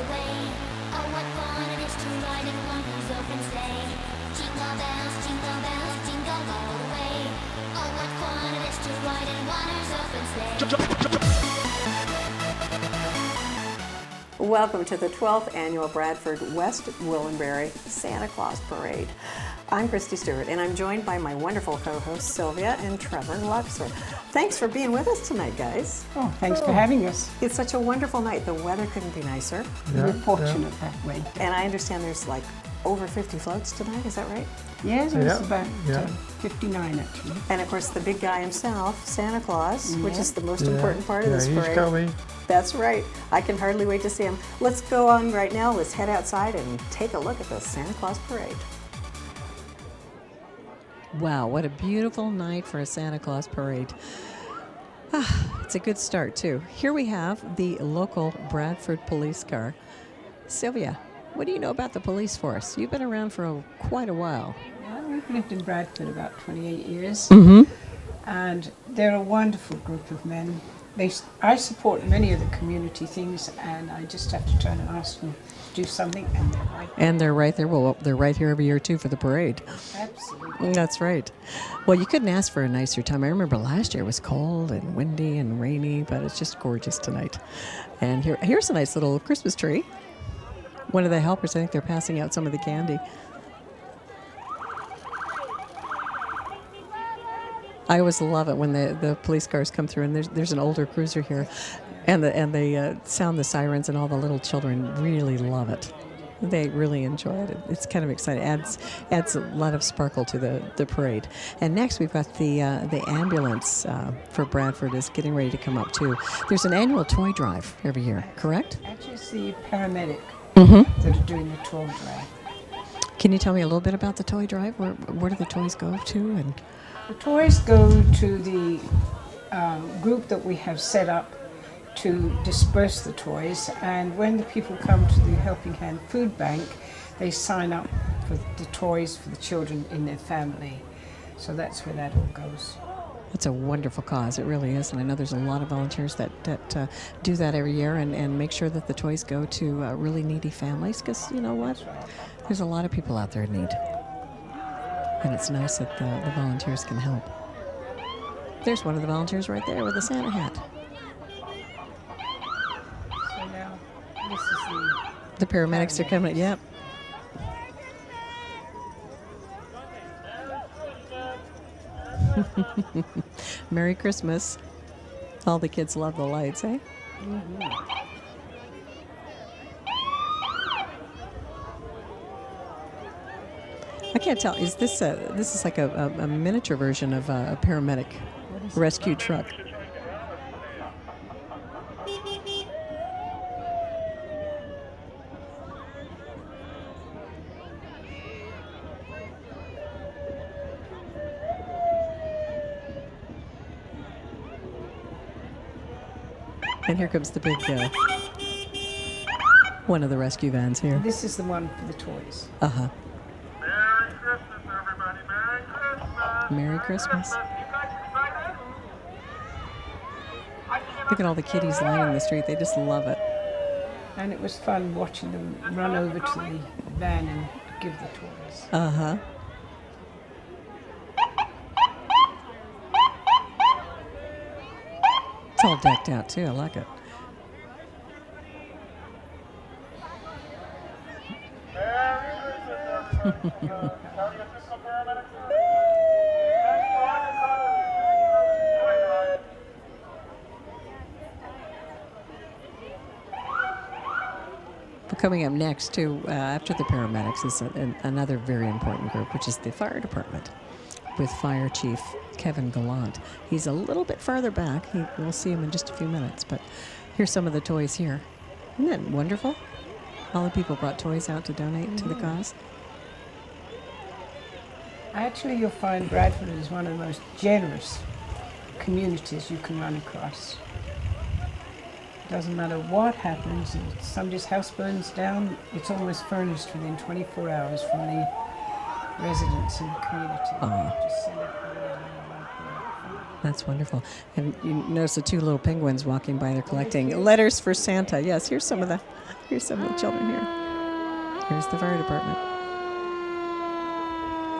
the way. Oh, what fun it is to ride in one who's open sleigh. Jingle bells, jingle all the way. Oh, what fun it is to ride in one who's open sleigh. Welcome to the 12th Annual Bradford West Gwillimbury Santa Claus Parade. I'm Christy Stewart, and I'm joined by my wonderful co-hosts Sylvia and Trevor Luxor. Thanks for being with us tonight, guys. Oh, thanks for having us. It's such a wonderful night. The weather couldn't be nicer. We're fortunate that way. And I understand there's like over 50 floats tonight, is that right? Yes, it's about 59 actually. And of course the big guy himself, Santa Claus, which is the most important part of this parade. He's coming. That's right. I can hardly wait to see him. Let's go on right now. Let's head outside and take a look at the Santa Claus Parade. Wow, what a beautiful night for a Santa Claus parade. It's a good start, too. Here we have the local Bradford police car. Sylvia, what do you know about the police force? You've been around for quite a while. Well, we've lived in Bradford about 28 years, Mm-hmm. and they're a wonderful group of men. I support many of the community things, and I just have to turn and ask them to do something, and they're right there. And they're right there. Well, they're right here every year, too, for the parade. Absolutely. That's right. Well, you couldn't ask for a nicer time. I remember last year it was cold and windy and rainy, but it's just gorgeous tonight. And here's a nice little Christmas tree. One of the helpers, I think they're passing out some of the candy. I always love it when the police cars come through, and there's an older cruiser here, and they sound the sirens, and all the little children really love it. They really enjoy it. It's kind of exciting. Adds a lot of sparkle to the parade. And next we've got the ambulance for Bradford is getting ready to come up too. There's an annual toy drive every year, correct? Actually, it's the paramedic Mm-hmm. that are doing the toy drive. Can you tell me a little bit about the toy drive? Where do the toys go to? And The toys go to the group that we have set up to disperse the toys, and when the people come to the Helping Hand Food Bank, they sign up for the toys for the children in their family. So that's where that all goes. it's a wonderful cause. It really is. And I know there's a lot of volunteers that do that every year and make sure that the toys go to really needy families, because you know what? There's a lot of people out there in need. And it's nice that the volunteers can help. There's one of the volunteers right there with the Santa hat. So now, this is The paramedics are coming. Yep. Merry Christmas. All the kids love the lights, eh? Mm-hmm. I can't tell. Is this this is like a miniature version of a paramedic rescue truck? And here comes the big one of the rescue vans here. This is the one for the toys. Uh-huh. Merry Christmas, everybody. Merry Christmas. Merry Christmas. Look at all the kiddies lying in the street. They just love it. And it was fun watching them run over to the van and give the toys. Uh-huh. It's all decked out, too. I like it. Coming up next, too, after the paramedics, is another very important group, which is the fire department, with Fire Chief Kevin Gallant. He's a little bit farther back. We'll see him in just a few minutes, but here's some of the toys here. Isn't that wonderful? All the people brought toys out to donate to the cause. Actually, you'll find Bradford is one of the most generous communities you can run across. Doesn't matter what happens, if somebody's house burns down, it's almost furnished within 24 hours from the residents in the community. Just send out the letter and one. That's wonderful. And you notice the two little penguins walking by. They're collecting letters for Santa. Yes, here's some of the Here's some of the children here. Here's the fire department.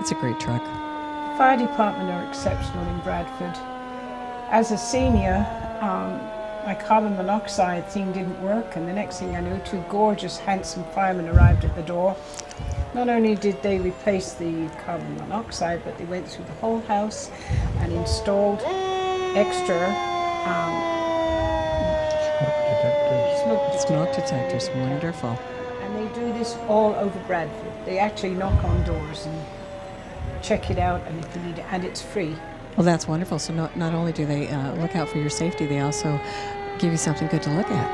It's a great truck. Fire department are exceptional in Bradford. As a senior, my carbon monoxide thing didn't work, and the next thing I knew, two gorgeous, handsome firemen arrived at the door. Not only did they replace the carbon monoxide, but they went through the whole house and installed extra Smoke detectors, wonderful. And they do this all over Bradford. They actually knock on doors and check it out, and if you need it, and it's free. Well, that's wonderful. So not only do they look out for your safety, they also give you something good to look at.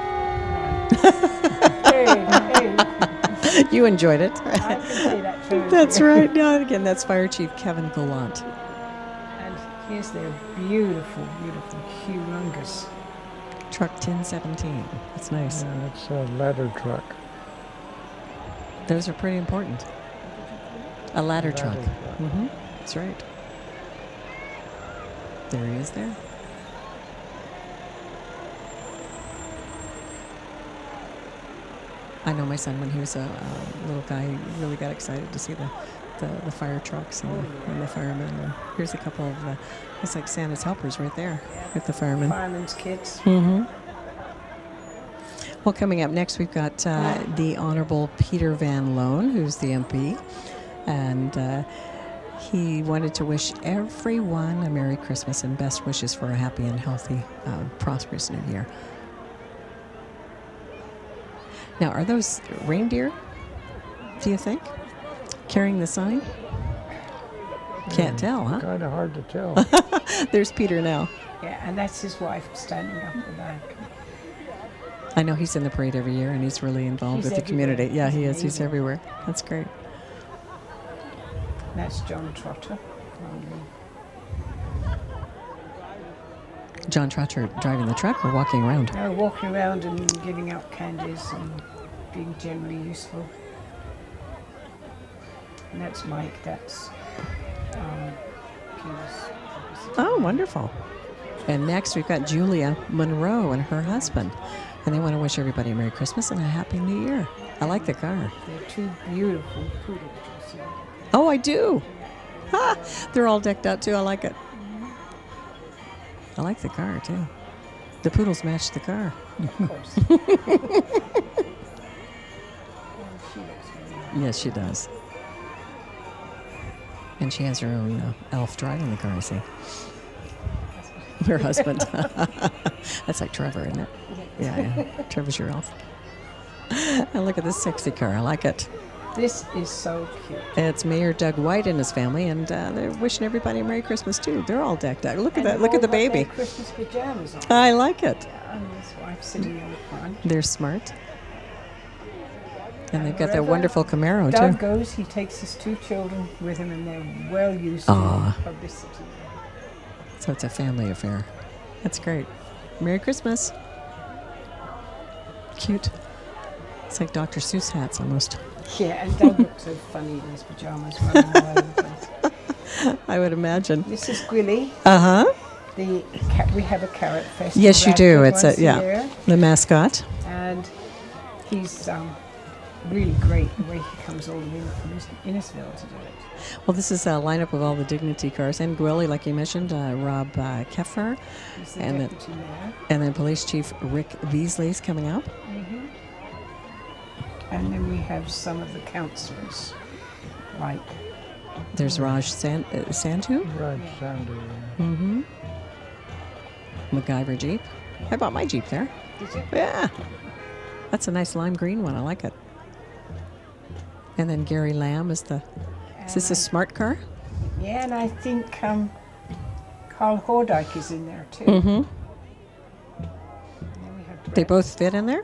Hey. You enjoyed it. I can say that too. That's right. No, again, that's Fire Chief Kevin Gallant. And here's their beautiful, beautiful, humongous. Truck 1017. That's nice. Yeah, it's a ladder truck. Those are pretty important. A ladder truck. Mm-hmm. That's right. There he is there. I know my son, when he was a little guy, he really got excited to see the fire trucks and the firemen. Here's a couple of, it's like Santa's helpers right there with the firemen. Firemen's kids. Mm-hmm. Well, coming up next, we've got the Honourable Peter Van Loan, who's the MP, and he wanted to wish everyone a Merry Christmas and best wishes for a happy and healthy, prosperous New Year. Now, are those reindeer, do you think, carrying the sign? Can't tell, huh? Kind of hard to tell. There's Peter now. Yeah, and that's his wife standing up the back. I know he's in the parade every year, and he's really involved He's with the everywhere. community. Yeah, he is. He's He's amazing. everywhere. That's great. That's John Trotter. John Trotter driving the truck or walking around? No, walking around and giving out candies and being generally useful. And that's Mike. That's Peter's. Oh, wonderful. And next we've got Julia Monroe and her husband. And they want to wish everybody a Merry Christmas and a Happy New Year. I like the car. They're two beautiful poodles. you'll see. Oh, I do. Ha! They're all decked out too. I like it. I like the car too. The poodles match the car. Of course. She looks very Yes, she does. And she has her own elf driving the car, I see. Her husband. That's like Trevor, isn't it? Yeah. Trevor's your elf. And look at this sexy car. I like it. This is so cute. It's Mayor Doug White and his family, and they're wishing everybody a Merry Christmas too. They're all decked out. Look at And that. they've Look at all the got their baby. Christmas pajamas on. I like it. And his wife sitting on the front. They're smart. And they've got that wherever wonderful Camaro Doug too. goes, he takes his two children with him, and they're well used to Aw. publicity. So it's a family affair. That's great. Merry Christmas. Cute. It's like Dr. Seuss hats almost. Yeah, and Doug looks so funny in his pajamas running all over the place. I would imagine. This is Gwilly. Uh-huh. We have a carrot fest. in Yes, you do. Bradford It's once yeah. year, The mascot. and he's really great the way he comes all the way from Innisfil to do it. Well, this is a lineup of all the Dignity cars. And Gwilly, like you mentioned, Rob Keffer. He's the And then- deputy mayor. And then Police Chief Rick Beasley's coming up. And then we have some of the councillors, like There's Raj Sandhu. Right, Sandy. Mm-hmm. MacGyver Jeep. I bought my Jeep there. Did you? Yeah. That's a nice lime green one. I like it. And then Gary Lamb is the... Is this a smart car? Yeah, and I think Carl Hordyke is in there too. Mm-hmm. And then we have They Brett. both fit in there?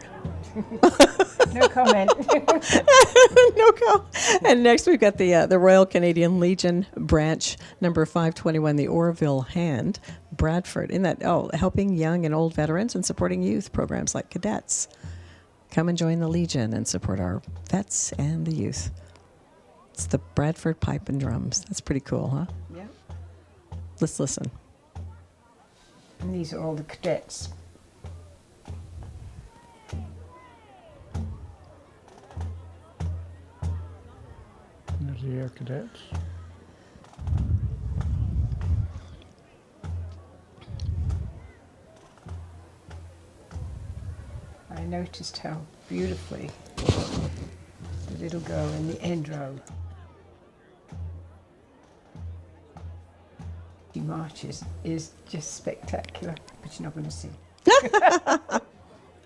No comment. No go. And next we've got the Royal Canadian Legion branch number 521, the Orville Hand, Bradford. In that, helping young and old veterans and supporting youth programs like cadets. Come and join the Legion and support our vets and the youth. It's the Bradford Pipe and Drums. That's pretty cool, huh? Yeah. Let's listen. And these are all the cadets. the Air Cadets. I noticed how beautifully the little girl in the end row, she marches, is just spectacular, but you're not going to see.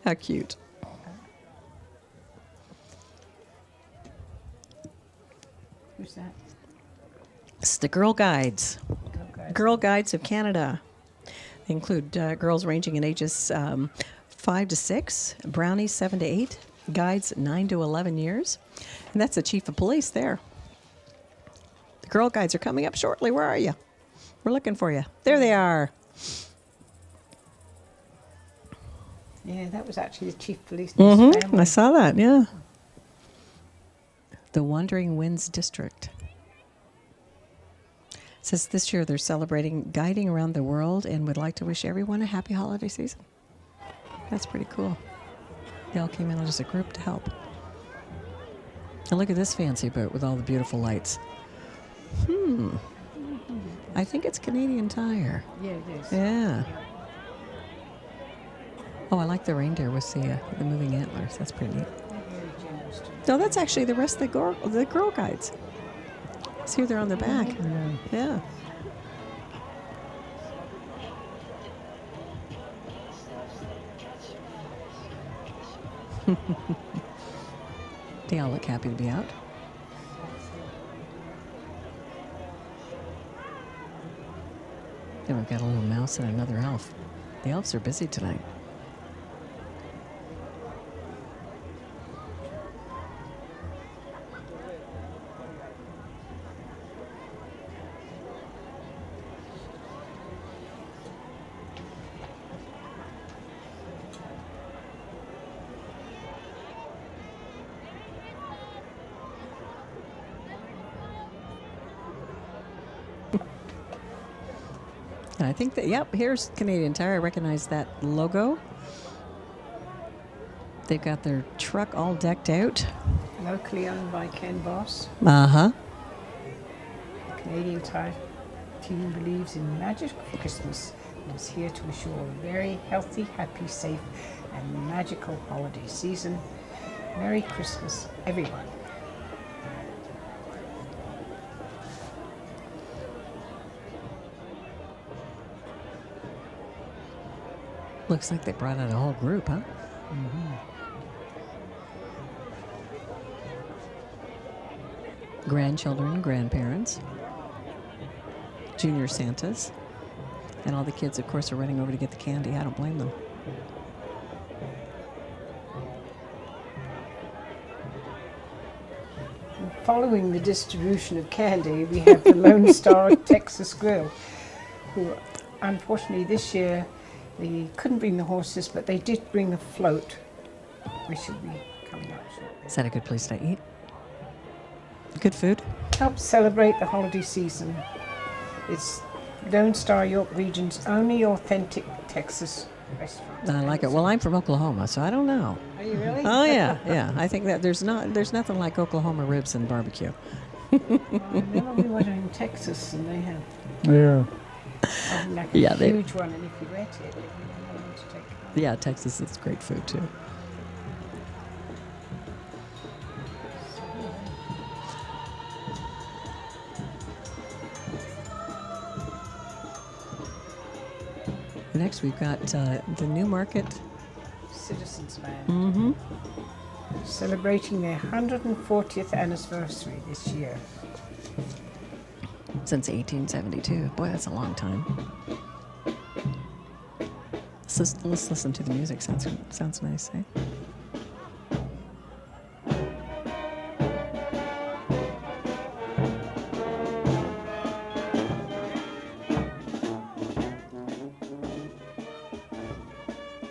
How cute. Who's that? It's the Girl Guides. Go, guys. Girl Guides of Canada. They include girls ranging in ages 5 to 6, brownies 7 to 8, guides 9 to 11 years. And that's the chief of police there. The Girl Guides are coming up shortly. Where are you? We're looking for you. There they are. Yeah, that was actually the chief police in his family. I saw that, yeah. The Wandering Winds District. It says this year they're celebrating guiding around the world and would like to wish everyone a happy holiday season. That's pretty cool. They all came in as a group to help. And look at this fancy boat with all the beautiful lights. I think it's Canadian Tire. Yeah, it is. Yeah. Oh, I like the reindeer with the moving antlers. That's pretty neat. They're very generous to No, that's actually the rest of the Girl Guides. See, they're on the back. Yeah. They all look happy to be out. Then we've got a little mouse and another elf. The elves are busy tonight. And I think that, yep, here's Canadian Tire. I recognize that logo. They've got their truck all decked out. Locally owned by Ken Boss. Uh-huh. Canadian Tire team believes in magic for Christmas and is here to ensure a very healthy, happy, safe, and magical holiday season. Merry Christmas, everyone. Looks like they brought out a whole group, huh? Grandchildren, grandparents, junior Santas, and all the kids, of course, are running over to get the candy. I don't blame them. Following the distribution of candy, we have the Lone Star Texas Grill, who unfortunately this year they couldn't bring the horses, but they did bring the float, which should be coming up shortly. Is that a good place to eat? Good food? Help celebrate the holiday season. It's Lone Star York Region's only authentic Texas restaurant. I like it. Well, I'm from Oklahoma, so I don't know. Are you really? Oh yeah, yeah. I think that there's nothing like Oklahoma ribs and barbecue. I remember we were in Texas and they had Yeah. like Yeah, a they- huge one, and if you ate it, you were able to take it home. Yeah, Texas is great food too. Next, we've got the New Market. Citizens Land. Mm-hmm. Celebrating their 140th anniversary this year. Since 1872. Boy, that's a long time. Let's listen to the music. Sounds nice, eh?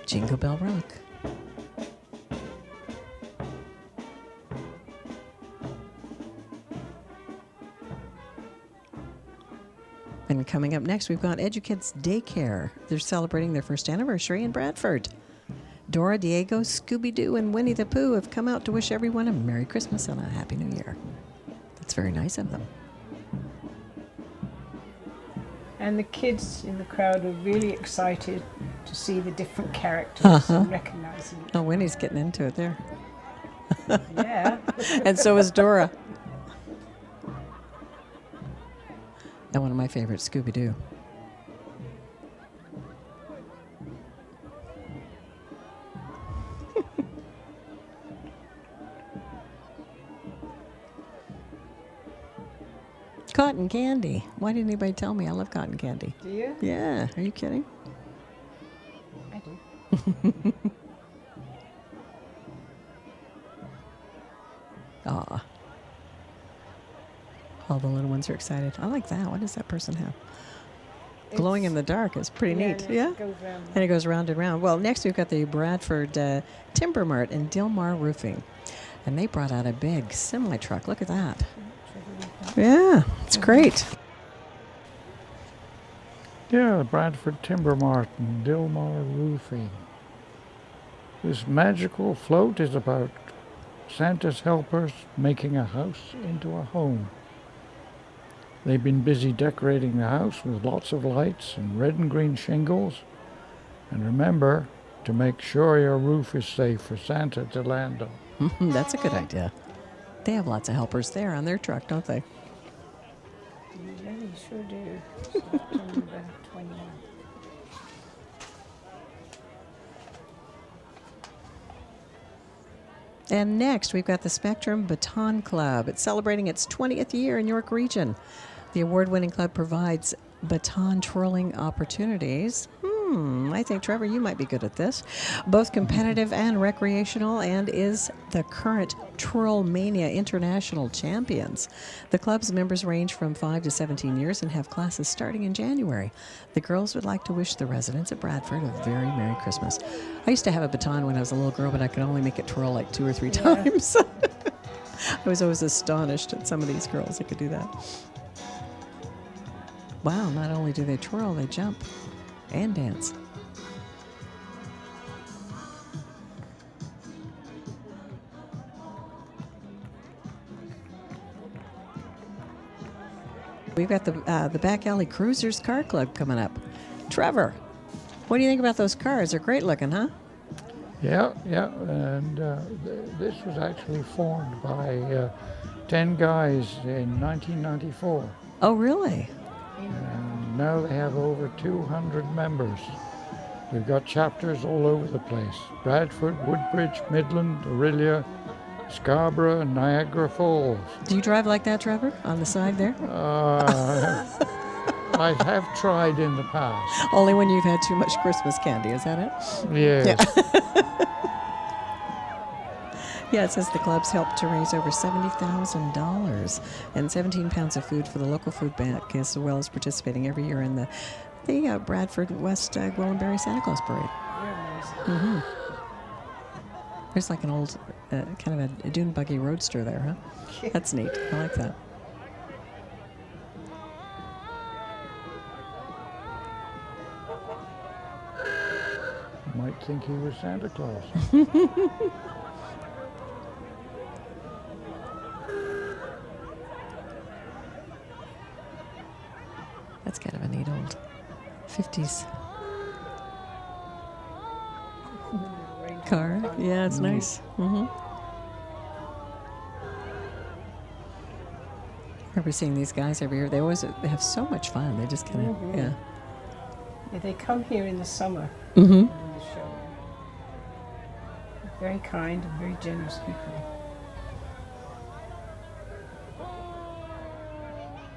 Jingle Bell Rock. And coming up next, we've got EduKids Daycare. They're celebrating their first anniversary in Bradford. Dora, Diego, Scooby-Doo, and Winnie the Pooh have come out to wish everyone a Merry Christmas and a Happy New Year. It's very nice of them. And the kids in the crowd are really excited to see the different characters and recognizing it. Oh, Winnie's getting into it there. Yeah. And so is Dora. And one of my favorites, Scooby-Doo. Cotton candy. Why didn't anybody tell me? I love cotton candy. Do you? Yeah, are you kidding? I do. Aw. All the little ones are excited. I like that. What does that person have? Glowing in the dark is pretty neat. and Yeah. it goes round. And it goes round and round. Well, next we've got the Bradford Timber Mart and Dilmar Roofing. And they brought out a big semi-truck. Look at that. Yeah, it's great. Yeah, the Bradford Timber Mart and Dilmar Roofing. This magical float is about Santa's helpers making a house into a home. They've been busy decorating the house with lots of lights and red and green shingles. And remember to make sure your roof is safe for Santa to land on. That's a good idea. They have lots of helpers there on their truck, don't they? Yeah, you sure do. September 21. And next, we've got the Spectrum Baton Club. It's celebrating its 20th year in York Region. The award-winning club provides baton twirling opportunities. I think, Trevor, you might be good at this. Both competitive and recreational, and is the current Twirl Mania International Champions. The club's members range from 5 to 17 years and have classes starting in January. The girls would like to wish the residents of Bradford a very Merry Christmas. I used to have a baton when I was a little girl, but I could only make it twirl like 2 or 3 times. I was always astonished at some of these girls that could do that. Wow, not only do they twirl, they jump and dance. We've got the Back Alley Cruisers Car Club coming up. Trevor, what do you think about those cars? They're great looking, huh? Yeah, and this was actually formed by 10 guys in 1994. Oh, really? And now they have over 200 members. We've got chapters all over the place. Bradford, Woodbridge, Midland, Orillia, Scarborough, and Niagara Falls. Do you drive like that, Trevor, on the side there? I have tried in the past. Only when you've had too much Christmas candy, is that it? Yes. Yeah, it says the club's helped to raise over $70,000 and 17 pounds of food for the local food bank, as well as participating every year in the Bradford West Gwillimbury Santa Claus Parade. Very nice. There's like an old kind of a dune buggy roadster there, huh? That's neat. I like that. You might think he was Santa Claus. That's kind of a neat old 50s car. Yeah, it's nice. I remember seeing these guys every year. They have so much fun. They just kind of, yeah. Yeah, they come here in the summer and do the show. Very kind and very generous people.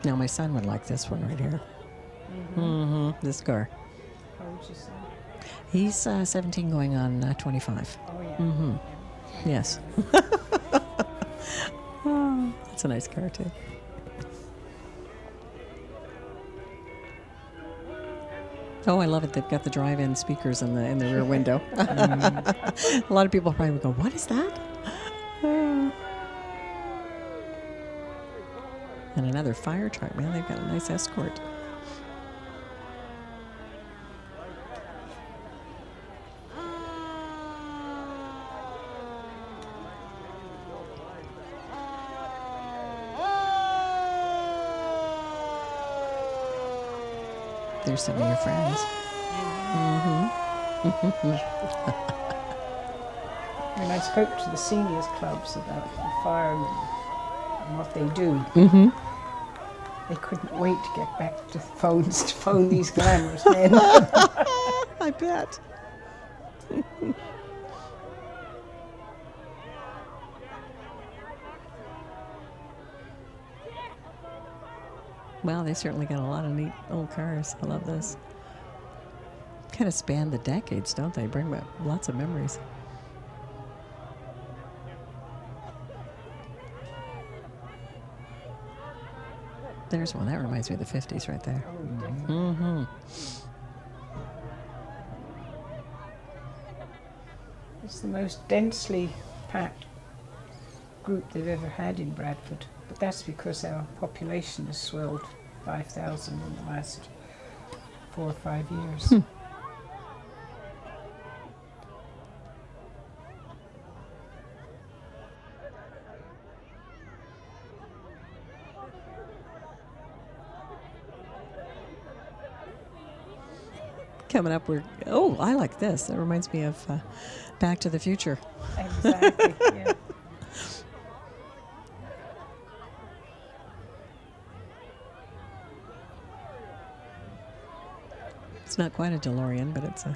Now, my son would like this one right here. This car. How would you say? He's 17 going on 25. Oh, yeah. Yes. That's a nice car, too. Oh, I love it. They've got the drive-in speakers in the rear window. A lot of people probably would go, "What is that?" And another fire truck. Man, they've got a nice escort. there's some of your friends. When I spoke to the seniors clubs about the firemen and what they do, they couldn't wait to get back to phones to phone these glamorous men. I bet. Wow, they certainly got a lot of neat old cars. I love this. Kind of span the decades, don't they? Bring back lots of memories. There's one. That reminds me of the 50s right there. It's the most densely packed group they've ever had in Bradford. But that's because our population has swelled 5,000 in the last 4 or 5 years. Coming up, I like this. That reminds me of Back to the Future. Exactly, yeah. It's not quite a DeLorean, but it's a.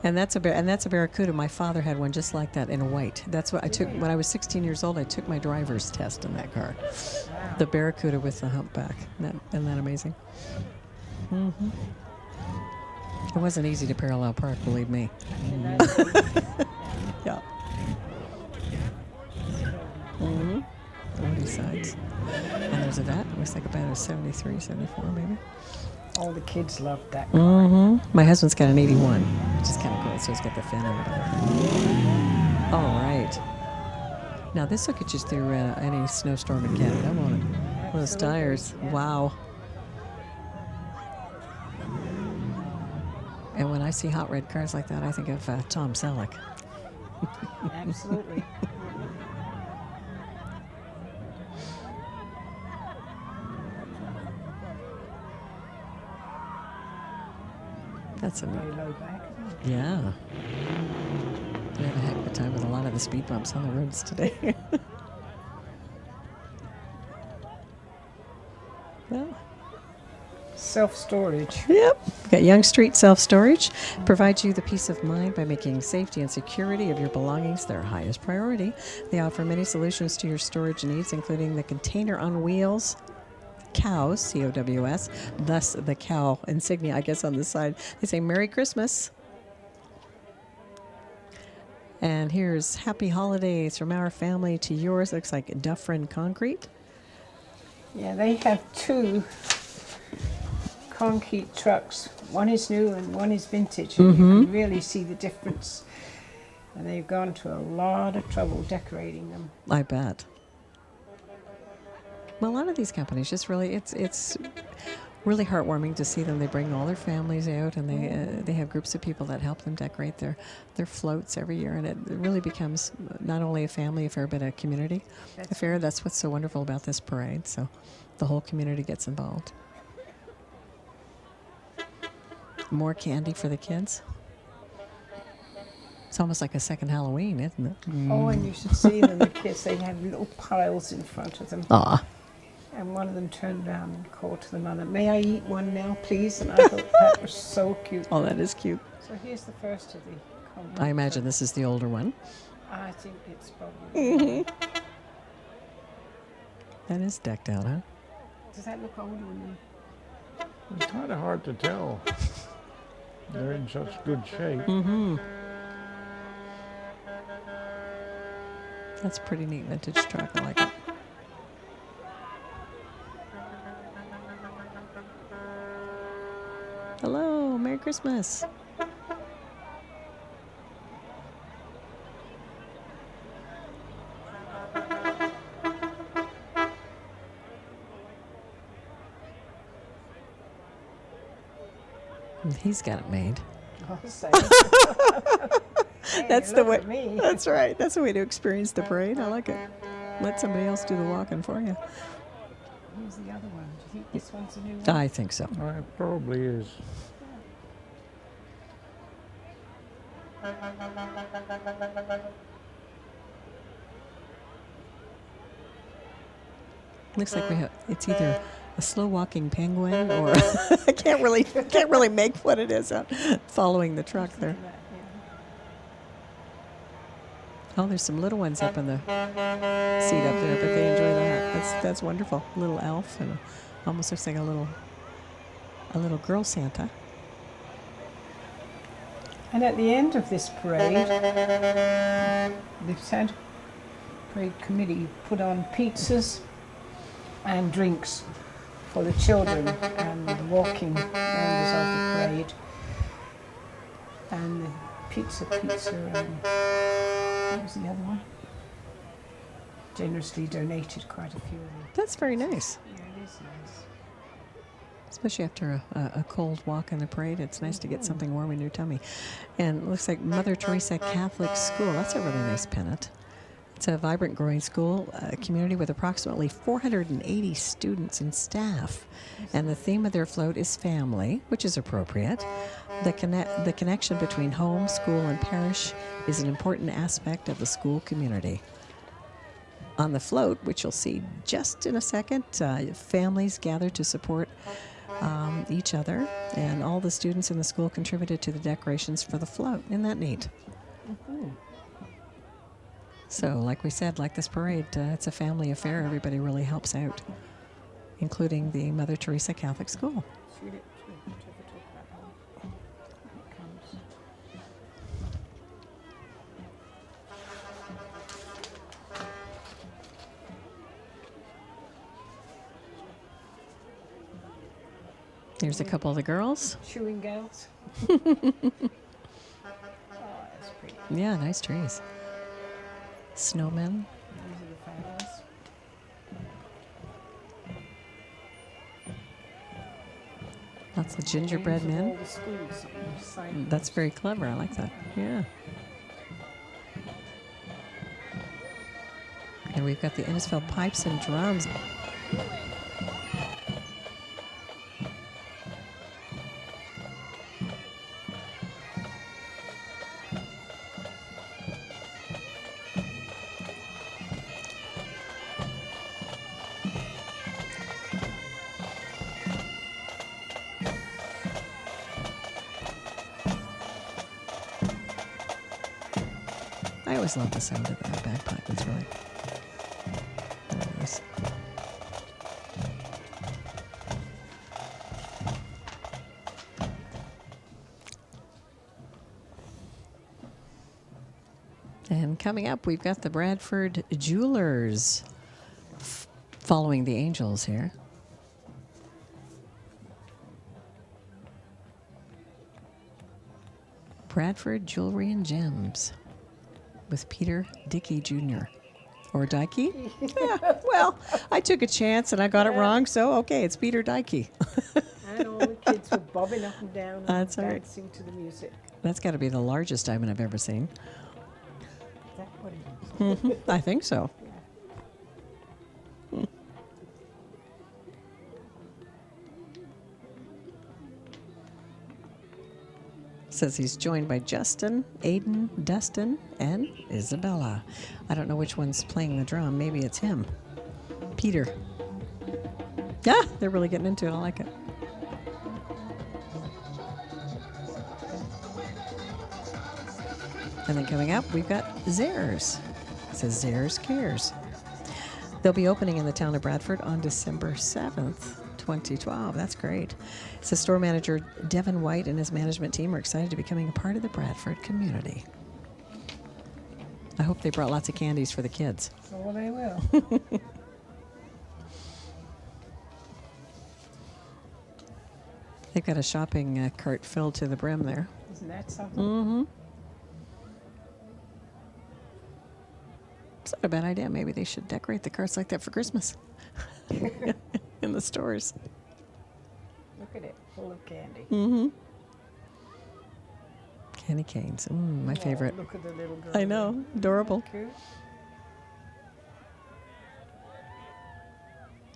And that's a Barracuda. My father had one just like that in white. That's what I took when I was 16 years old. I took my driver's test in that car. Wow. The Barracuda with the humpback. Isn't that amazing? It wasn't easy to parallel park, believe me. Yeah. 40 sides. And there's that. It looks like about a 73, 74 maybe. All the kids loved that car. My husband's got an 81, which is kind of cool. So he's got the fin on the back. All right. Now this will get you through any snowstorm in Canada, won't it? Those tires. Yeah. Wow. And when I see hot red cars like that, I think of Tom Selleck. Absolutely. That's a very low back. Yeah. We have a heck of a time with a lot of the speed bumps on the roads today. Well. Self-storage. Yep. Got Young Street Self-Storage. Provides you the peace of mind by making safety and security of your belongings their highest priority. They offer many solutions to your storage needs, including the container on wheels, cows, C-O-W-S, thus the cow insignia, I guess, on the side. They say Merry Christmas. And here's Happy Holidays from our family to yours. Looks like Dufferin Concrete. Yeah, they have 2 concrete trucks. One is new and one is vintage. And you can really see the difference. And they've gone to a lot of trouble decorating them. I bet. Well, a lot of these companies just really, it's really heartwarming to see them. They bring all their families out, and they have groups of people that help them decorate their floats every year, and it really becomes not only a family affair but a community affair. That's what's so wonderful about this parade. So, the whole community gets involved. More candy for the kids. It's almost like a second Halloween, isn't it? Oh, and you should see them, the kids. They have little piles in front of them. Aw. And one of them turned around and called to the mother, "May I eat one now, please?" And I thought that was so cute. Oh, that is cute. So here's the first of the concrete. I imagine this is the older one. I think it's probably. That is decked out, huh? Does that look older than It's kind of hard to tell. They're in such good shape. That's a pretty neat vintage truck. I like it. Hello, Merry Christmas. He's got it made. I'll say. That's the look way. at me. That's right. That's the way to experience the parade. I like it. Let somebody else do the walking for you. Here's the other one. Do you think this one's a new one? I think so. It probably is. Looks like we have. It's either a slow walking penguin or I can't really make what it is out following the truck there. Look at that, Oh, there's some little ones up in the seat up there, but they enjoy that. That's wonderful. Little elf and almost looks like a little girl Santa. And at the end of this parade, the Santa Parade Committee put on pizzas and drinks for the children and the walking members of the parade. And the pizza, and what was the other one? Generously donated quite a few of them. That's very nice. Yeah, it is nice. Especially after a cold walk in the parade, it's nice to get something warm in your tummy. And it looks like Mother Teresa Catholic School. That's a really nice pennant. It's a vibrant, growing school community with approximately 480 students and staff. And the theme of their float is family, which is appropriate. The connection between home, school, and parish is an important aspect of the school community. On the float, which you'll see just in a second, families gather to support each other, and all the students in the school contributed to the decorations for the float. Isn't that neat? Mm-hmm. So, like we said, like this parade, it's a family affair. Everybody really helps out, including the Mother Teresa Catholic School. Should it talk about that one? Here it comes. Here's a couple of the girls. Chewing girls. Oh, that's pretty. Yeah, nice trees. Snowmen. These are the families. Lots of gingerbread Names of all men. the schools that you signed. That's very clever. I like that. Yeah. And we've got the Innisfil pipes and drums. I always love the sound of that bagpipe. It's really nice. And coming up, we've got the Bradford Jewelers following the Angels here. Bradford Jewelry and Gems with Peter Dickey Jr. Or Dikey? Yeah, well, I took a chance and I got it wrong, so okay, it's Peter Dikey. And all the kids were bobbing up and down and That's all right. dancing to the music. That's got to be the largest diamond I've ever seen. Is that what it is? I think so. Says he's joined by Justin, Aiden, Dustin, and Isabella. I don't know which one's playing the drum. Maybe it's him. Peter. Yeah, they're really getting into it. I like it. And then coming up, we've got Zares. It says Zares Cares. They'll be opening in the town of Bradford on December 7th, 2012. That's great. So store manager Devin White and his management team are excited to be becoming a part of the Bradford community. I hope they brought lots of candies for the kids. Oh, they will. They've got a shopping cart filled to the brim there. Isn't that something? Mm-hmm. It's not a bad idea. Maybe they should decorate the carts like that for Christmas in the stores. Look at it, full of candy. Mm-hmm. Candy canes. My favorite. Look at the little girl. I know. Adorable. Cute.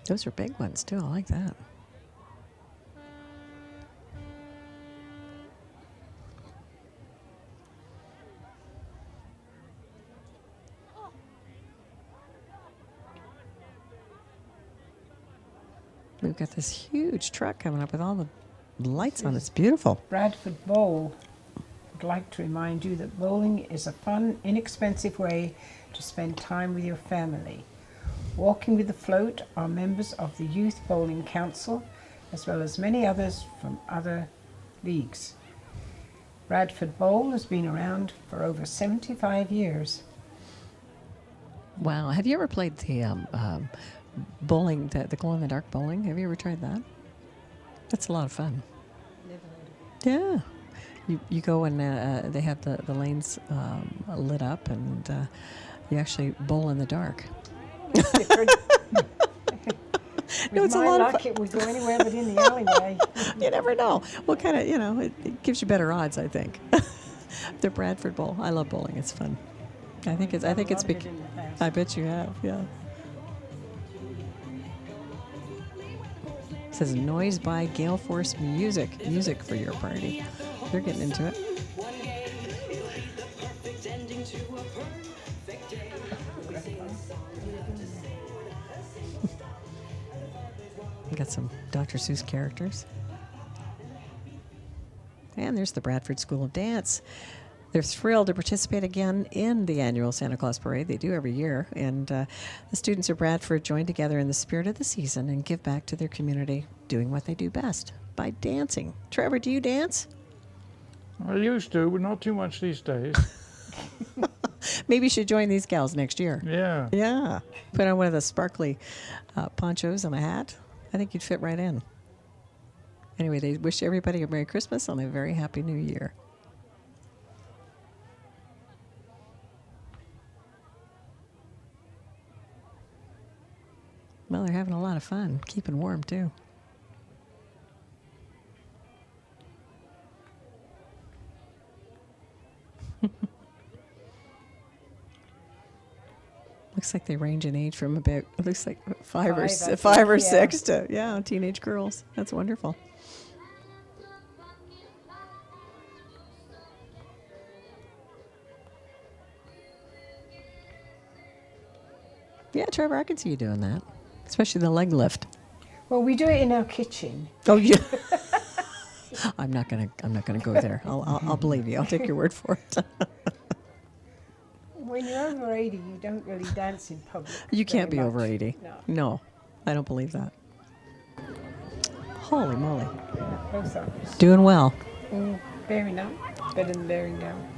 Those are big ones, too. I like that. We've got this huge truck coming up with all the lights on. It's beautiful. Bradford Bowl. I'd like to remind you that bowling is a fun, inexpensive way to spend time with your family. Walking with the Float are members of the Youth Bowling Council, as well as many others from other leagues. Bradford Bowl has been around for over 75 years. Wow. Have you ever played the bowling, the glow-in-the-dark bowling? Have you ever tried that? That's a lot of fun. Yeah. You go and they have the lanes lit up, and you actually bowl in the dark. Different. No, it's a my lot of luck, fun. it would go anywhere but in the alleyway. You never know. Well, kind of, it gives you better odds, I think. The Bradford Bowl. I love bowling. It's fun. I think it's Loved big. it in the past. I bet you have. Yeah. It says noise by gale force music. Music for your party. They're getting into it. We got some Dr. Seuss characters. And there's the Bradford School of Dance. They're thrilled to participate again in the annual Santa Claus Parade. They do every year. And the students of Bradford join together in the spirit of the season and give back to their community, doing what they do best, by dancing. Trevor, do you dance? I used to, but not too much these days. Maybe you should join these gals next year. Yeah. Yeah. Put on one of the sparkly ponchos and a hat. I think you'd fit right in. Anyway, they wish everybody a Merry Christmas and a very Happy New Year. Well, they're having a lot of fun, keeping warm, too. Looks like they range in age from about, it looks like five or six to, teenage girls. That's wonderful. Yeah, Trevor, I can see you doing that, especially the leg lift. Well, we do it in our kitchen. Oh, yeah. I'm not gonna go there. I'll believe you. I'll take your word for it. When you're over 80, you don't really dance in public. You can't be very over much. 80. No. No, I don't believe that. Holy moly. Both of us. Doing well. Bearing up. Better than bearing down.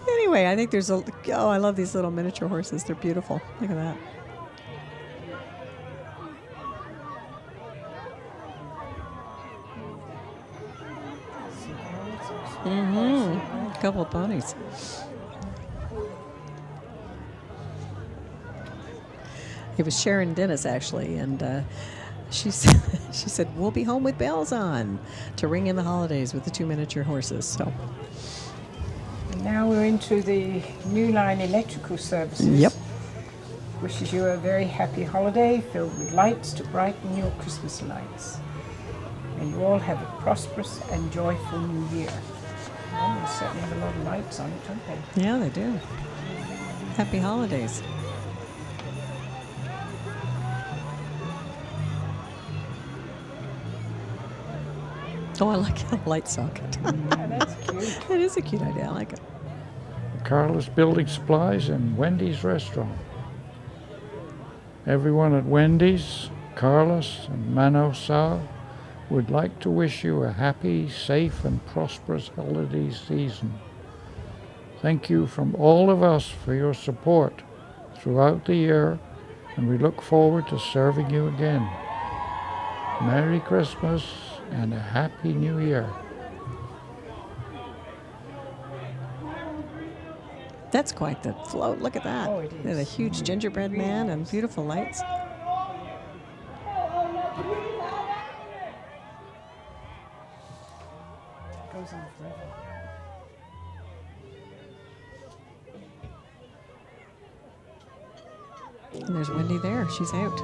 Anyway, I think there's I love these little miniature horses. They're beautiful. Look at that. A couple of ponies. It was Sharon Dennis, actually, and she said, we'll be home with bells on to ring in the holidays with the two miniature horses. So, And now we're into the New Line electrical services. Yep. Wishes you a very happy holiday filled with lights to brighten your Christmas lights. May you all have a prosperous and joyful new year. Well, they certainly have a lot of lights on it, don't they? yeah, they do. Happy holidays. Oh, I like a light socket. Yeah, that's cute. It is a cute idea. I like it. Carlos Building Supplies and Wendy's Restaurant. Everyone at Wendy's, Carlos and Mano Sao would like to wish you a happy, safe and prosperous holiday season. Thank you from all of us for your support throughout the year, and we look forward to serving you again. Merry Christmas and a Happy New Year. That's quite the float. Look at that. Oh, it is. There's a huge gingerbread man and beautiful lights. goes on forever. And there's Wendy there. She's out.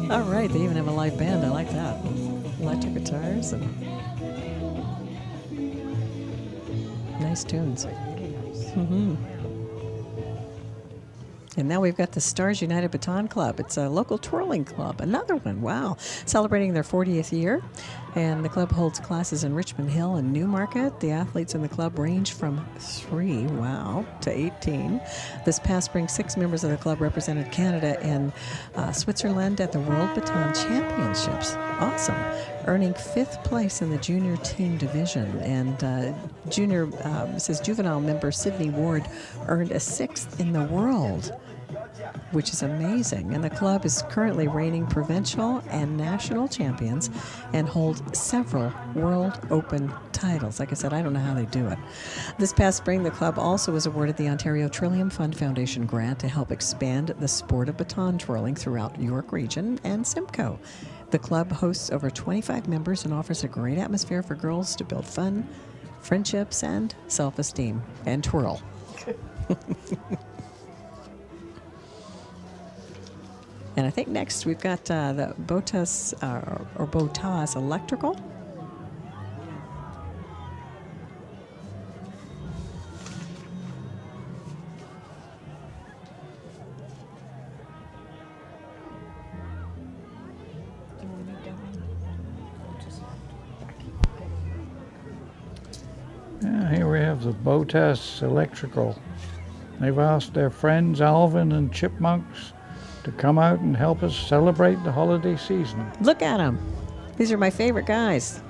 All right, they even have a live band. I like that. Electric guitars and nice tunes. And now we've got the Stars United Baton Club. It's a local twirling club. Another one, wow. Celebrating their 40th year. And the club holds classes in Richmond Hill and Newmarket. The athletes in the club range from 3, wow, to 18. This past spring, 6 members of the club represented Canada and Switzerland at the World Baton Championships. Awesome. Earning 5th place in the junior team division. And juvenile member Sydney Ward earned a 6th in the world, which is amazing. And the club is currently reigning provincial and national champions and hold several World Open titles. Like I said, I don't know how they do it. This past spring, the club also was awarded the Ontario Trillium Fund Foundation grant to help expand the sport of baton twirling throughout York Region and Simcoe. The club hosts over 25 members and offers a great atmosphere for girls to build fun, friendships, and self-esteem, and twirl. And I think next we've got the Botas or Botas Electrical. Yeah, here we have the Botas Electrical. They've asked their friends Alvin and Chipmunks to come out and help us celebrate the holiday season. Look at them. These are my favorite guys.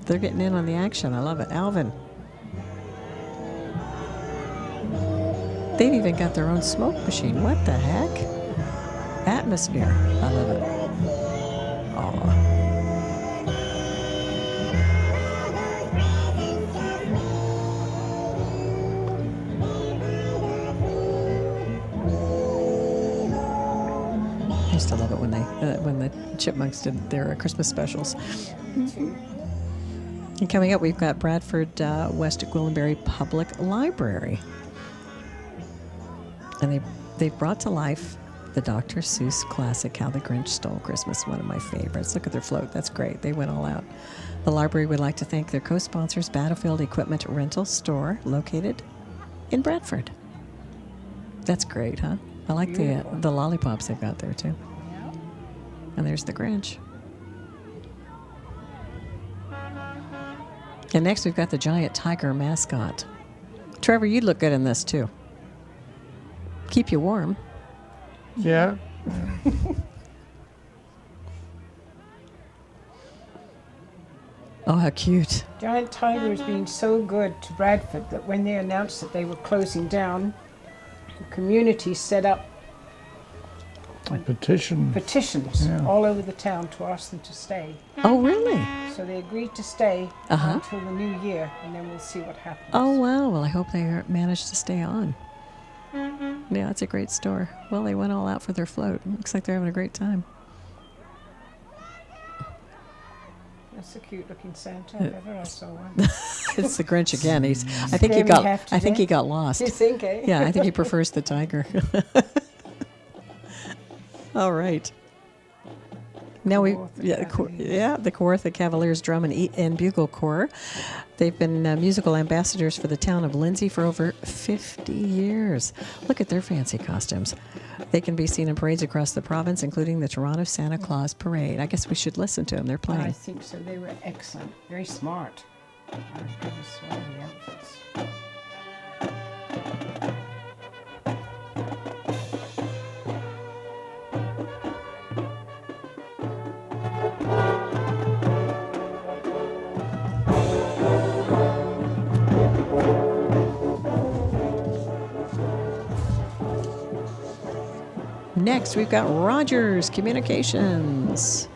They're getting in on the action. I love it. Alvin. They've even got their own smoke machine. What the heck? Atmosphere. I love it. Aw. I used to love it when the Chipmunks did their Christmas specials. And coming up, we've got Bradford West Gwillimbury Public Library, and they've brought to life the Dr. Seuss classic "How the Grinch Stole Christmas," one of my favorites. Look at their float; that's great. They went all out. The library would like to thank their co-sponsors, Battlefield Equipment Rental Store, located in Bradford. That's great, huh? I like the lollipops they've got there too. And there's the Grinch. And next we've got the giant tiger mascot. Trevor, you'd look good in this too. Keep you warm. Yeah. Oh, how cute. Giant Tiger has been so good to Bradford that when they announced that they were closing down, the community set up petitions all over the town to ask them to stay. Oh, really? So they agreed to stay until the new year, and then we'll see what happens. Oh, wow. Well, I hope they manage to stay on. Yeah, it's a great store. Well, they went all out for their float. Looks like they're having a great time. That's a cute-looking Santa if ever I saw one. It's the Grinch again. I think he got lost. You think, eh? Yeah, I think he prefers the tiger. All right. Now the Kawartha Cavaliers Drum and Bugle Corps. They've been musical ambassadors for the town of Lindsay for over 50 years. Look at their fancy costumes. They can be seen in parades across the province, including the Toronto Santa Claus Parade. I guess we should listen to them. They're playing. I think so. They were excellent. Very smart. I just saw the outfits. Next, we've got Rogers Communications.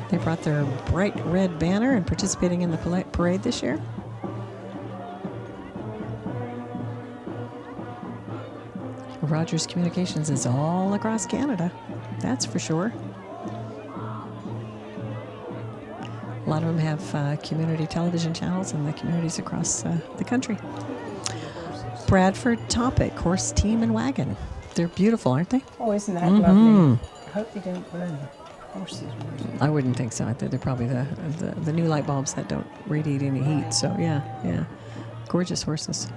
They brought their bright red banner and participating in the parade this year. Rogers Communications is all across Canada. That's for sure. A lot of them have community television channels in the communities across the country. Bradford Topic, Horse Team and Wagon. They're beautiful, aren't they? Oh, isn't that lovely? I hope they don't burn horses. I wouldn't think so. They're probably the new light bulbs that don't radiate any heat. So yeah. Gorgeous horses.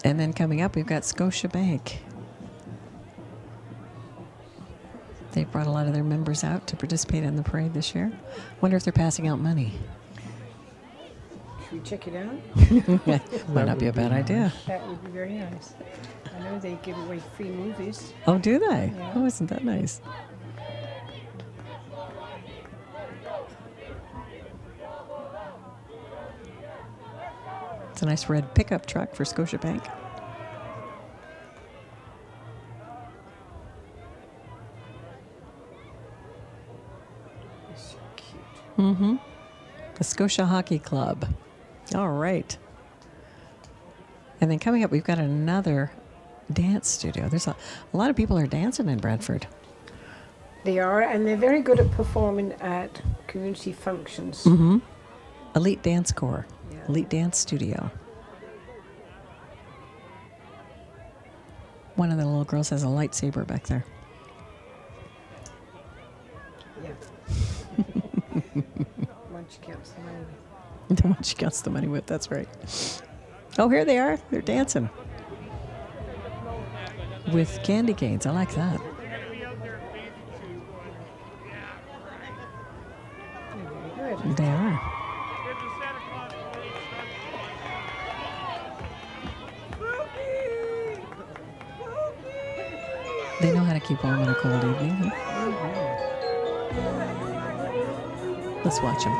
And then coming up, we've got Scotiabank. They've brought a lot of their members out to participate in the parade this year. Wonder if they're passing out money. Should we check it out? Might not be a bad idea. That would be very nice. I know they give away free movies. Oh, do they? Yeah. Oh, isn't that nice? It's a nice red pickup truck for Scotiabank. It's so cute. Mm-hmm. The Scotia Hockey Club. All right. And then coming up, we've got another dance studio. There's a lot of people are dancing in Bradford. They are, and they're very good at performing at community functions. Mm-hmm. Elite Dance Corps. Yeah. Elite Dance Studio. One of the little girls has a lightsaber back there. Yeah. Once she counts the money. The one she counts the money with, that's right. Oh, here they are. They're dancing. With candy canes. I like that. Very good. They are. They know how to keep warm on a cold evening. Huh? Let's watch them.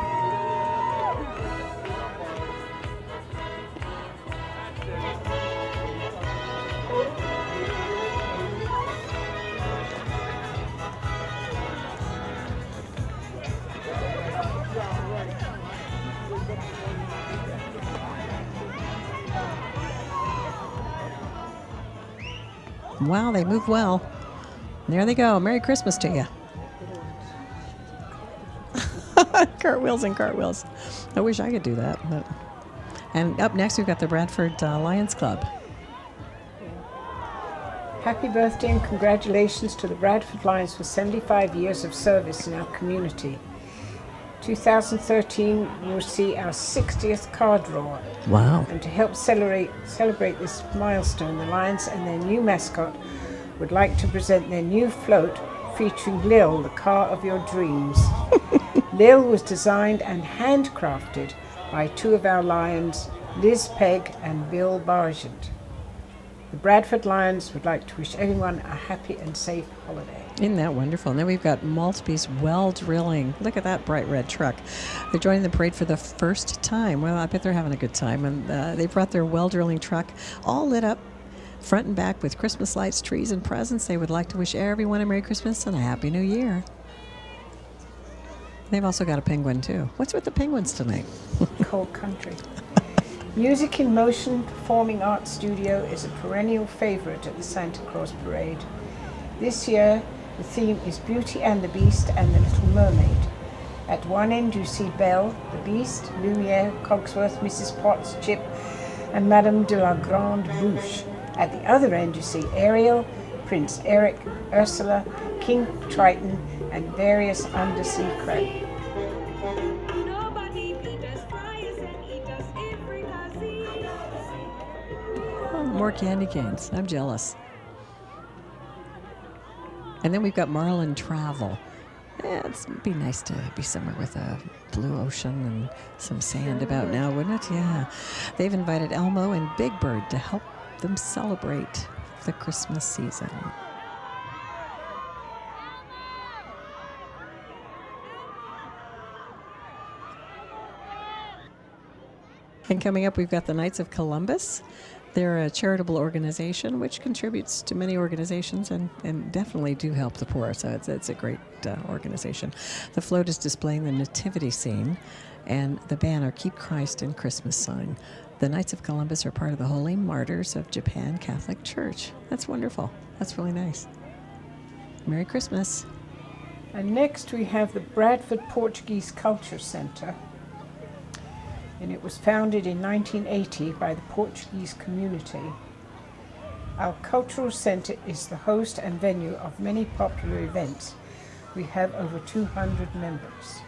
Wow, they move well. There they go. Merry Christmas to you. Cartwheels and cartwheels. I wish I could do that. But. And up next, we've got the Bradford Lions Club. Happy birthday and congratulations to the Bradford Lions for 75 years of service in our community. 2013 will see our 60th card draw. Wow. And to help celebrate this milestone, the Lions and their new mascot would like to present their new float featuring Lil, the car of your dreams. Lil was designed and handcrafted by two of our Lions, Liz Pegg and Bill Bargent. The Bradford Lions would like to wish everyone a happy and safe holiday. Isn't that wonderful? And then we've got Maltby's Well Drilling. Look at that bright red truck. They're joining the parade for the first time. Well, I bet they're having a good time. And they brought their well drilling truck all lit up front and back with Christmas lights, trees, and presents. They would like to wish everyone a Merry Christmas and a Happy New Year. They've also got a penguin, too. What's with the penguins tonight? Cold country. Music in Motion Performing Arts Studio is a perennial favorite at the Santa Claus Parade. This year, the theme is Beauty and the Beast and the Little Mermaid. At one end, you see Belle, the Beast, Lumiere, Cogsworth, Mrs. Potts, Chip, and Madame de la Grande Bouche. At the other end, you see Ariel, Prince Eric, Ursula, King Triton, and various undersea crabs. Oh, more candy canes. I'm jealous. And then we've got Marlin Travel. Yeah, it'd be nice to be somewhere with a blue ocean and some sand about now, wouldn't it? Yeah. They've invited Elmo and Big Bird to help them celebrate the Christmas season. And coming up, we've got the Knights of Columbus. They're a charitable organization which contributes to many organizations and definitely do help the poor. So it's a great organization. The float is displaying the nativity scene and the banner Keep Christ in Christmas sign. The Knights of Columbus are part of the Holy Martyrs of Japan Catholic Church. That's wonderful. That's really nice. Merry Christmas. And next we have the Bradford Portuguese Culture Centre. And it was founded in 1980 by the Portuguese community. Our cultural centre is the host and venue of many popular events. We have over 200 members.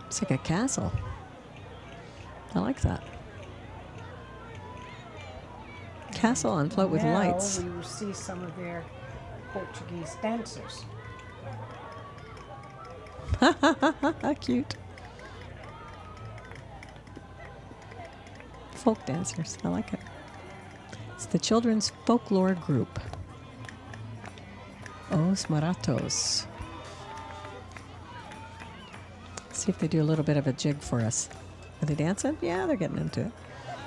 It's like a castle. I like that. Castle on float with Now lights. we will see some of their Portuguese dancers. Cute. Folk dancers. I like it. It's the children's folklore group. Os Maratos. See if they do a little bit of a jig for us. Are they dancing? Yeah, they're getting into it.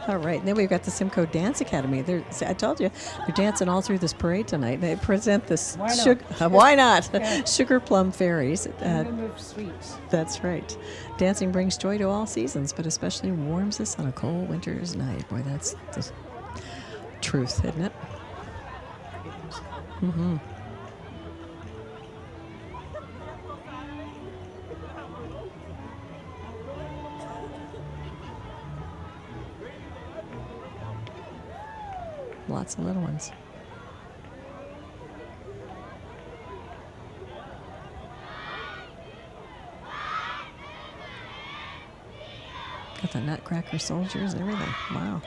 All right, and then we've got the Simcoe Dance Academy. I told you, they're dancing all through this parade tonight. They present this Why not? why not? Yeah. Sugar Plum Fairies. Remember sweets. That's right. Dancing brings joy to all seasons, but especially warms us on a cold winter's night. Boy, that's the truth, isn't it? Mm-hmm. Lots of little ones. Got the Nutcracker soldiers and everything. Wow.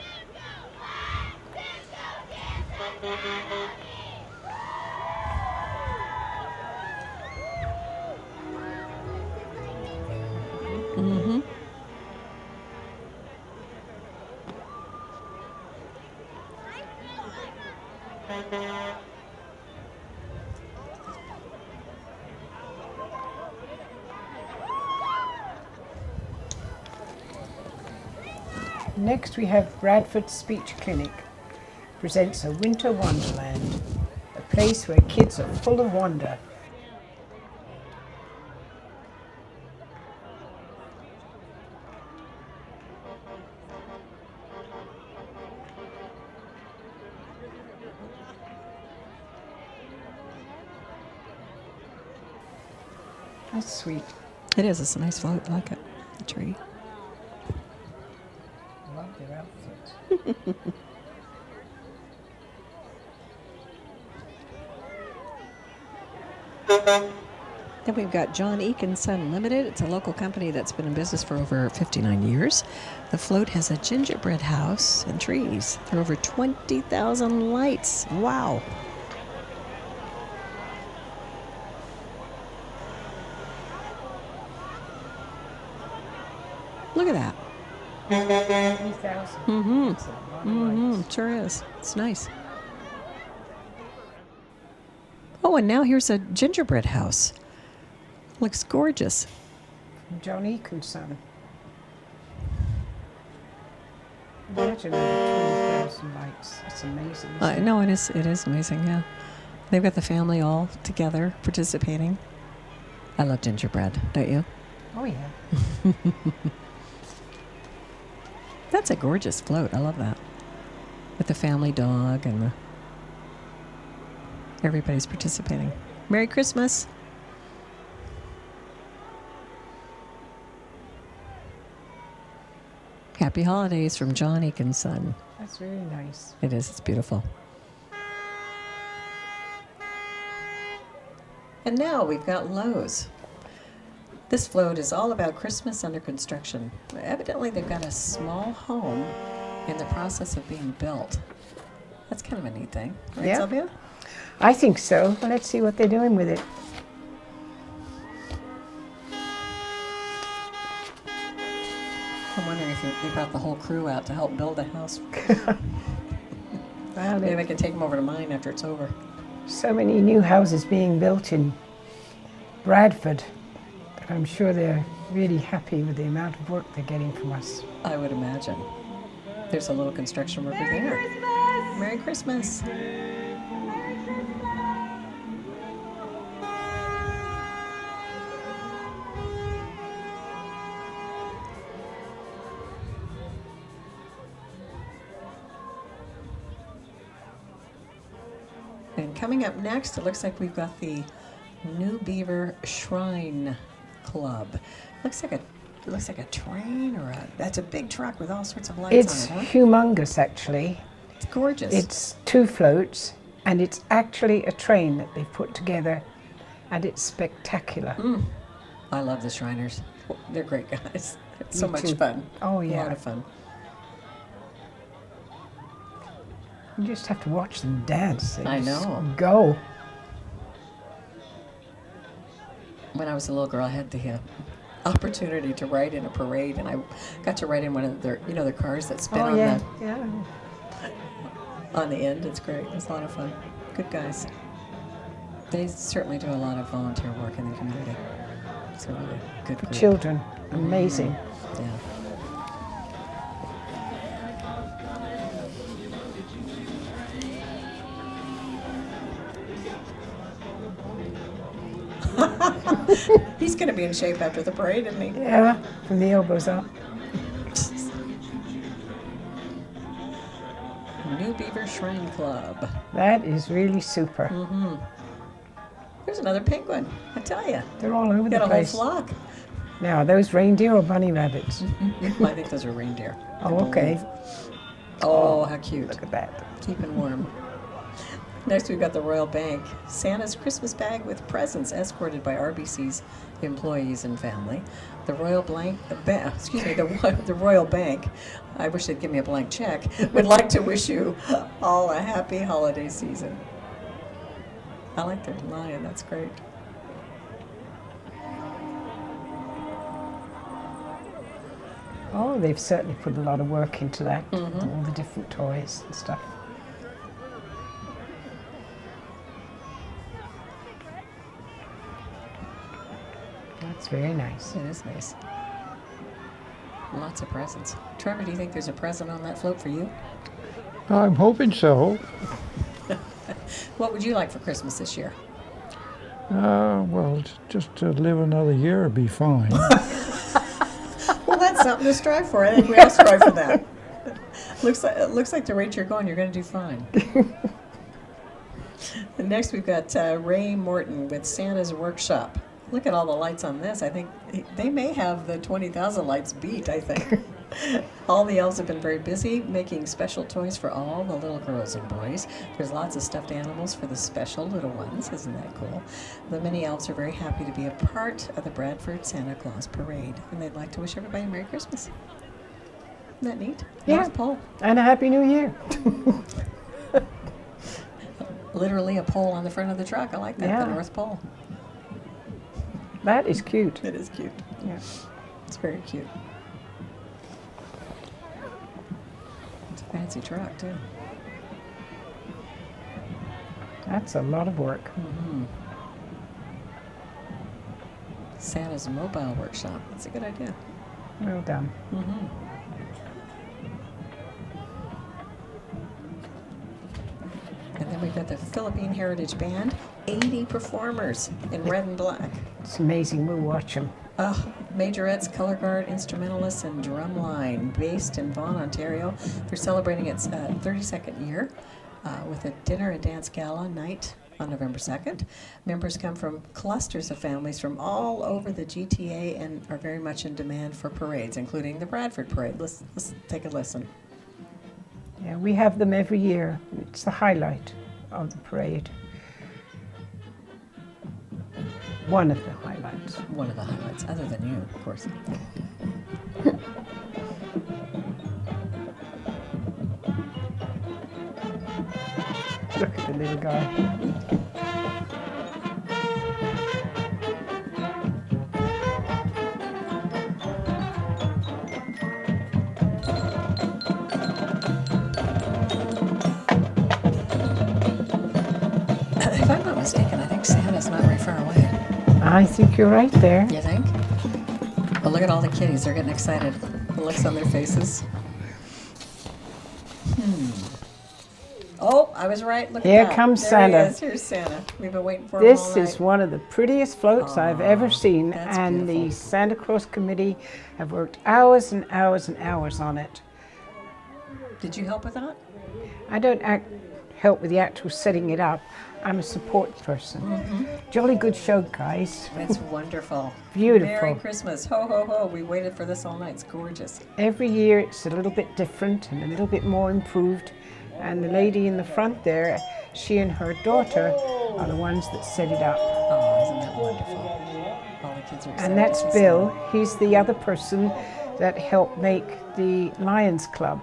Mm-hmm. Next we have Bradford Speech Clinic. Presents a winter wonderland, a place where kids are full of wonder. That's sweet. It is. It's a nice float. I like it. The tree. I love their outfits. Then we've got John Eakin Son Limited. It's a local company that's been in business for over 59 years. The float has a gingerbread house and trees. There are over 20,000 lights. Wow. Look at that. 3,000. Mm-hmm. That's a lot of Mm-hmm. lights. Sure is. It's nice. Oh, and now here's a gingerbread house. Looks gorgeous. From John Eakin Son. Imagine over 20,000 lights. It's amazing. isn't it? No, it is. It is amazing. Yeah, they've got the family all together participating. I love gingerbread. Don't you? Oh yeah. That's a gorgeous float. I love that. With the family dog and everybody's participating. Merry Christmas. Happy holidays from John Eakin Son. That's really nice. It is. It's beautiful. And now we've got Lowe's. This float is all about Christmas under construction. Evidently, they've got a small home in the process of being built. That's kind of a neat thing, right, Yeah. Sylvia? I think so. Well, let's see what they're doing with it. I'm wondering if they brought the whole crew out to help build the house. Wow, Maybe there I can take them over to mine after it's over. are so many new houses being built in Bradford. But I'm sure they're really happy with the amount of work they're getting from us. I would imagine. There's a little construction worker there. Merry Christmas. And coming up next, it looks like we've got the New Beaver Shrine Club. Looks like a train or that's a big truck with all sorts of lights It's on it, huh? humongous, actually. It's gorgeous. It's 2 floats, and it's actually a train that they've put together, and it's spectacular. I love the Shriners. They're great guys. It's so Me much too. fun. Oh, A yeah. lot of fun. You just have to watch them dance. They I just know. Go. When I was a little girl, I had the opportunity to ride in a parade, and I got to ride in one of their, the cars that spin Oh, on yeah. the Yeah. on the end. It's great. It's a lot of fun. Good guys. They certainly do a lot of volunteer work in the community. It's a really good group. Children. Amazing. Yeah. He's going to be in shape after the parade, isn't he? Yeah. From the elbows up. New Beaver Shrine Club. That is really super. There's another penguin. I tell you, They're all over the got a whole place. flock. Now, are those reindeer or bunny rabbits? I think those are reindeer. I Oh, okay. believe. Oh, how cute. Look at that. Keeping warm. Next, we've got the Royal Bank. Santa's Christmas bag with presents escorted by RBC's employees and family. The Royal the Royal Bank, I wish they'd give me a blank check, would like to wish you all a happy holiday season. I like their lion. That's great. Oh, they've certainly put a lot of work into that. All the different toys and stuff. That's very nice. It is nice. Lots of presents. Trevor, do you think there's a present on that float for you? I'm hoping so. What would you like for Christmas this year? Well, just to live another year would be fine. Well, that's something to strive for. I think we all strive for that. Looks like the rate you're going, you're going to do fine. And next, we've got Ray Morton with Santa's Workshop. Look at all the lights on this. I think they may have the 20,000 lights beat, I think. All the elves have been very busy making special toys for all the little girls and boys. There's lots of stuffed animals for the special little ones. Isn't that cool? The mini elves are very happy to be a part of the Bradford Santa Claus Parade, and they'd like to wish everybody a Merry Christmas. Isn't that neat? Yeah. North Pole. And a Happy New Year. Literally a pole on the front of the truck. I like that, Yeah. the North Pole. That is cute. It is cute. Yeah. It's very cute. It's a fancy truck, too. That's a lot of work. Santa's Mobile Workshop. That's a good idea. Well done. And then we've got the Philippine Heritage Band. 80 performers in red and black. It's amazing. We'll watch them. Majorettes, color guard, instrumentalists, and drumline, based in Vaughan, Ontario. They're celebrating its 32nd year with a dinner and dance gala night on November 2nd. Members come from clusters of families from all over the GTA and are very much in demand for parades, including the Bradford Parade. Let's take a listen. Yeah, we have them every year. It's the highlight of the parade. One of the highlights. One of the highlights, other than you, of course. Look at the little guy. If I'm not mistaken, I think Santa's not very far away. I think you're right there. You think? But look at all the kitties. They're getting excited. The looks on their faces. Oh, I was right. Look Here at that. comes There Santa. He is. Here's Santa. We've been waiting for him all This night. is one of the prettiest floats I've ever seen, that's and the beautiful. Santa Claus Committee have worked hours and hours and hours on it. Did you help with that? I don't act. help with the actual setting it up. I'm a support person. Jolly good show, guys. That's wonderful. Beautiful. Merry Christmas. Ho, ho, ho. We waited for this all night. It's gorgeous. Every year it's a little bit different and a little bit more improved. And the lady in the front there, she and her daughter are the ones that set it up. Oh, isn't that wonderful? All the kids are excited. And that's to see Bill. it. He's the other person that helped make the Lions Club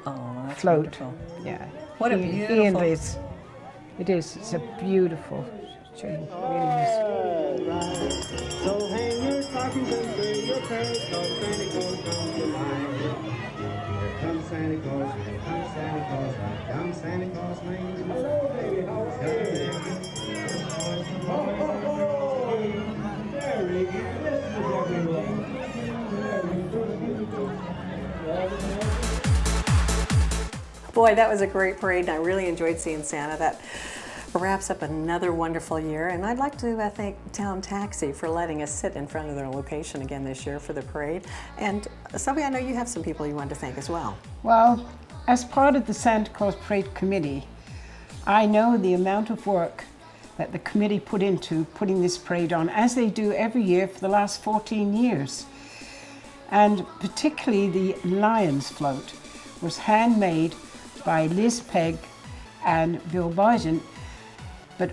Oh, that's float. wonderful. Yeah. What a He and beautiful- Liz. It is. It's a beautiful chain. It really is. So hang your stockings and fill your purse, 'cause Santa Claus comes tonight. Here comes Santa Claus, here comes Santa Claus, here comes Santa Claus, rings. Hello, baby, how are you? Ho, ho, ho! Merry Christmas, everyone. Boy, that was a great parade, and I really enjoyed seeing Santa. That wraps up another wonderful year, and I'd like to thank Town Taxi for letting us sit in front of their location again this year for the parade. And Sylvia, I know you have some people you want to thank as well. Well, as part of the Santa Claus Parade Committee, I know the amount of work that the committee put into putting this parade on, as they do every year for the last 14 years. And particularly the Lions float was handmade by Liz Pegg and Bill Biden. But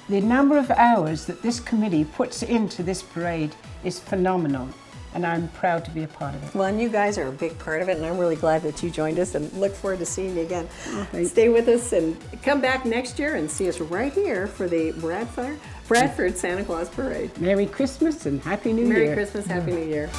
the number of hours that this committee puts into this parade is phenomenal, and I'm proud to be a part of it. Well, and you guys are a big part of it, and I'm really glad that you joined us, and look forward to seeing you again. thanks. Stay with us and come back next year and see us right here for the Bradford Santa Claus Parade. Merry Christmas and Happy New Year. Merry Christmas, Happy New Year.